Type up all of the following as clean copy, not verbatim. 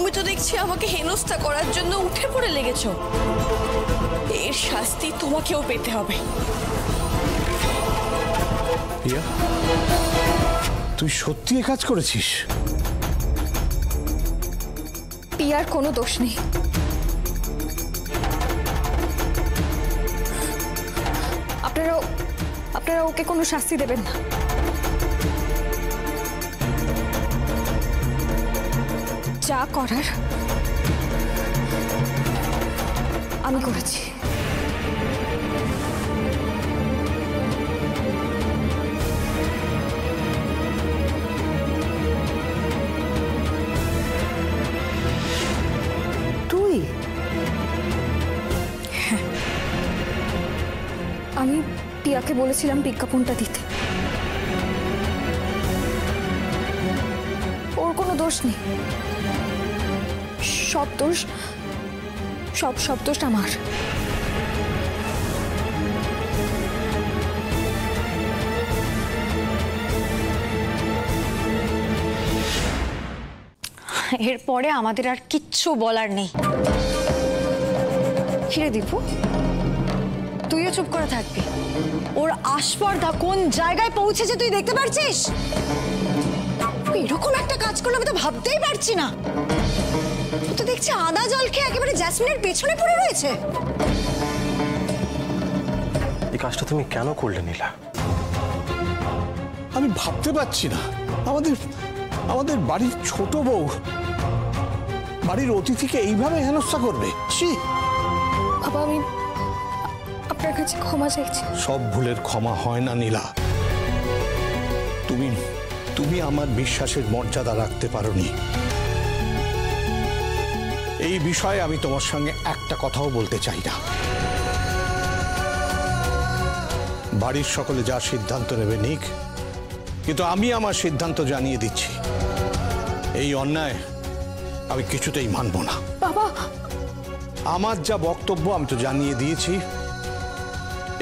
তুমি তো দেখছি আমাকে হেনস্থা করার জন্য উঠে পড়ে লেগেছো। এর শাস্তি তোমাকেও পেতে হবে। তুই সত্যি এ কাজ করেছিস? পিয়ার কোনো দোষ নেই। আপনারা ওকে কোনো শাস্তি দেবেন না। যা করার আমি করেছি। তুই? হ্যাঁ, আমি পিয়াকে বলেছিলাম বিজ্ঞাপনটা দিতে। ওর কোনো দোষ নেই। সব দোষ আমার। এরপরে আমাদের আর কিচ্ছু বলার নেই। কিরে দীপু, তুইও চুপ করে থাকবি? ওর আস্পর্ধা কোন জায়গায় পৌঁছেছে তুই দেখতে পারছিস? এরকম একটা কাজ করলে আমি তো ভাবতেই পারছি না। তো দেখছি আদা জল খেয়ে একেবারে জ্যাসমিনের পেছনে পড়ে রয়েছে। এই কাজটা তুমি কেন করলে নীলা? আমি ভাবতে পারছি না, আমাদের বাড়ির ছোট বউ বাড়ির অতিথিকে এইভাবে হেনস্থা করবে। বাবা, আমি আপনার কাছে ক্ষমা চাইছি। সব ভুলের ক্ষমা হয় না নীলা। তুমি আমার বিশ্বাসের মর্যাদা রাখতে পারোনি। এই বিষয়ে আমি তোমার সঙ্গে একটা কথাও বলতে চাই না। বাড়ির সকলে যা সিদ্ধান্ত নেবে নিক, কিন্তু আমি আমার সিদ্ধান্ত জানিয়ে দিচ্ছি, এই অন্যায় আমি কিছুতেই মানব না। বাবা, আমার যা বক্তব্য আমি তো জানিয়ে দিয়েছি।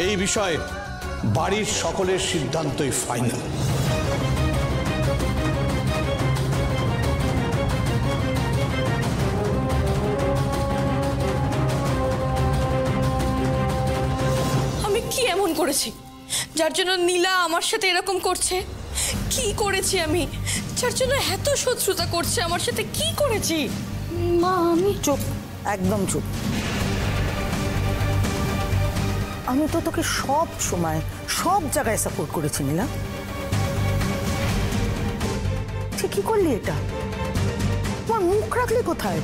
এই বিষয়ে বাড়ির সকলের সিদ্ধান্তই ফাইনাল। আমি কি এমন করেছি যার জন্য নীলা আমার সাথে এরকম করছে? কি করেছি আমি যার জন্য এত শত্রুতা করছে আমার সাথে? কি করেছি? মা, আমি চুপ, একদম চুপ। আমি তো তোকে সব সময় সব জায়গায় সাপোর্ট করেছি নীলা। ঠিকই করলি এটা। তোমার মুখ রাখলি কোথায়?